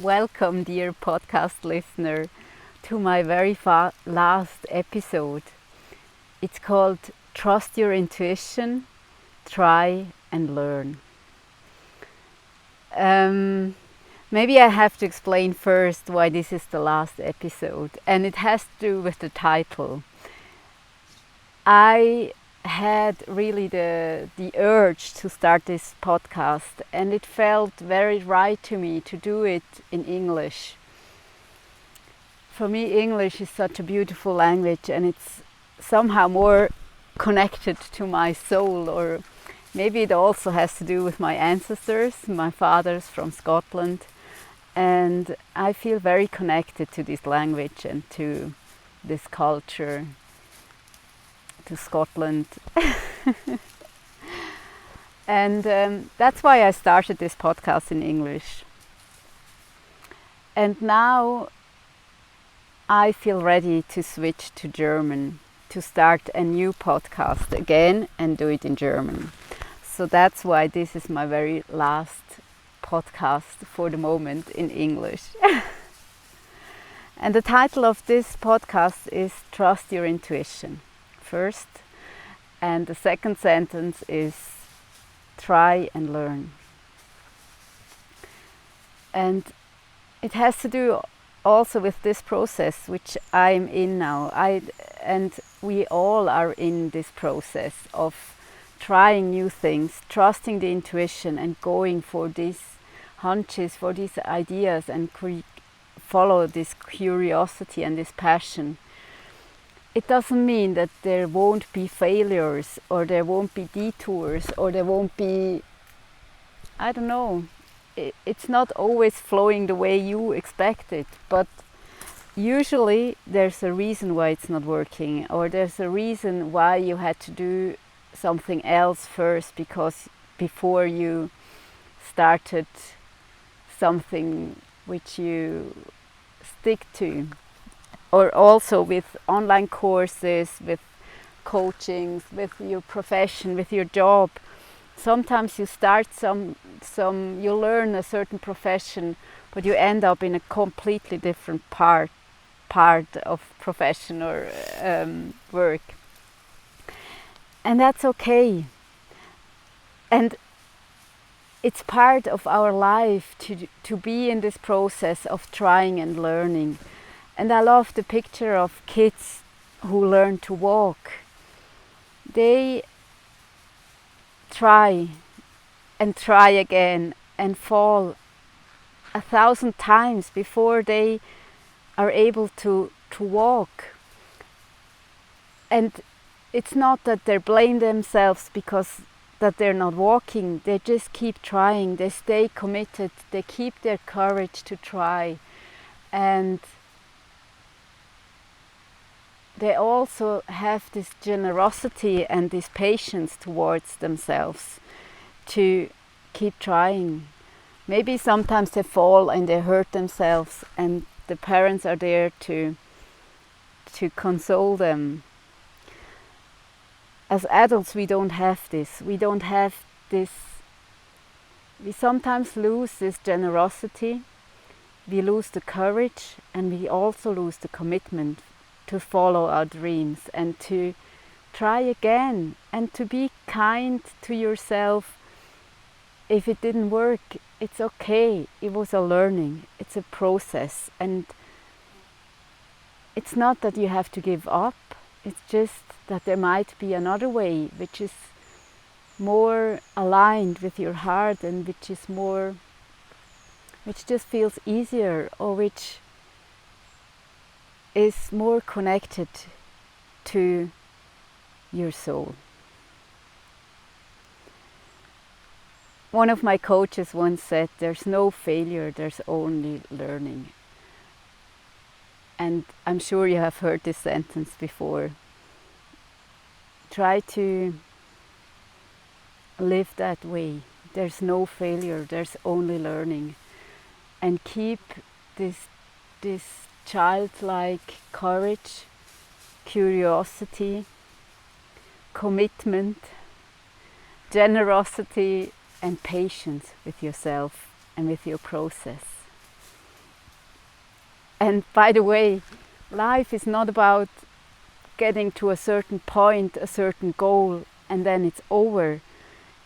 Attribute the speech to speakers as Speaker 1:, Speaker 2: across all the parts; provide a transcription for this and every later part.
Speaker 1: Welcome, dear podcast listener, to my very last episode. It's called Trust Your Intuition, Try and Learn. Maybe I have to explain first why this is the last episode, and it has to do with the title. I had really the urge to start this podcast, and it felt very right to me to do it in English. For me, English is such a beautiful language, and it's somehow more connected to my soul, or maybe it also has to do with my ancestors. My father's from Scotland, and I feel very connected to this language and to this culture, to Scotland. And that's why I started this podcast in English. And now I feel ready to switch to German, to start a new podcast again and do it in German. So that's why this is my very last podcast for the moment in English. And the title of this podcast is Trust Your Intuition, first. And the second sentence is Try and Learn. And it has to do also with this process which I'm in now. And we all are in this process of trying new things, trusting the intuition and going for these hunches, for these ideas, and follow this curiosity and this passion. It doesn't mean that there won't be failures, or there won't be detours, or there won't be, I don't know, it's not always flowing the way you expect it, but usually there's a reason why it's not working, or there's a reason why you had to do something else first before you started something which you stick to. Or also with online courses, with coachings, with your profession, with your job. Sometimes you start you learn a certain profession, but you end up in a completely different part of profession or work. And that's okay. And it's part of our life to be in this process of trying and learning. And I love the picture of kids who learn to walk. They try and try again and fall 1,000 times before they are able to walk. And it's not that they blame themselves because that they're not walking. They just keep trying. They stay committed. They keep their courage to try. And they also have this generosity and this patience towards themselves to keep trying. Maybe sometimes they fall and they hurt themselves, and the parents are there to console them. As adults, we don't have this. We don't have this. We sometimes lose this generosity. We lose the courage, and we also lose the commitment to follow our dreams and to try again and to be kind to yourself. If it didn't work, it's okay. It was a learning. It's a process, and it's not that you have to give up. It's just that there might be another way which is more aligned with your heart, and which just feels easier, or which is more connected to your soul. One of my coaches once said, "There's no failure, there's only learning." And I'm sure you have heard this sentence before. Try to live that way. There's no failure, there's only learning. And keep this childlike courage, curiosity, commitment, generosity, and patience with yourself and with your process. And by the way, life is not about getting to a certain point, a certain goal, and then it's over.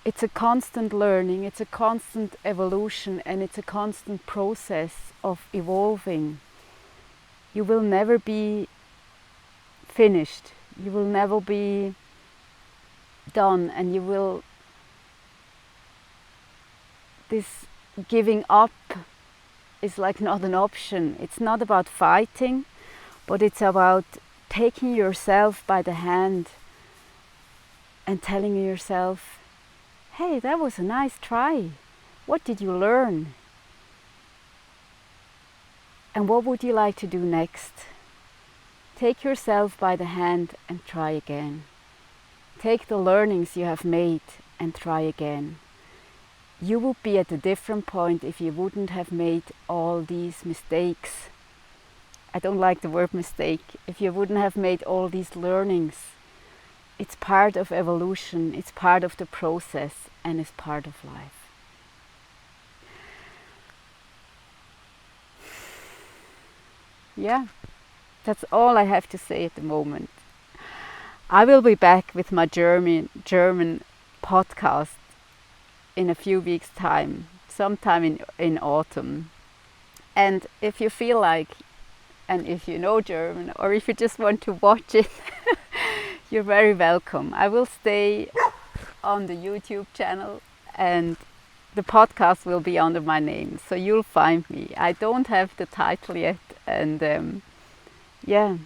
Speaker 1: It's a constant learning, it's a constant evolution, and it's a constant process of evolving. You will never be finished, you will never be done, and this giving up is like not an option. It's not about fighting, but it's about taking yourself by the hand and telling yourself, hey, that was a nice try. What did you learn? And what would you like to do next? Take yourself by the hand and try again. Take the learnings you have made and try again. You would be at a different point if you wouldn't have made all these mistakes. I don't like the word mistake. If you wouldn't have made all these learnings. It's part of evolution, it's part of the process, and it's part of life. Yeah, that's all I have to say at the moment. I will be back with my German podcast in a few weeks' time, sometime in autumn. And if you feel like, and if you know German, or if you just want to watch it, you're very welcome. I will stay on the YouTube channel, and the podcast will be under my name, so you'll find me. I don't have the title yet, and yeah.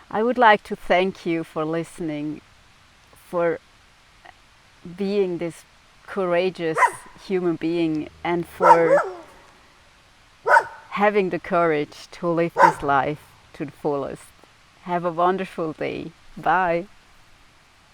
Speaker 1: I would like to thank you for listening, for being this courageous human being, and for having the courage to live this life to the fullest. Have a wonderful day. Bye.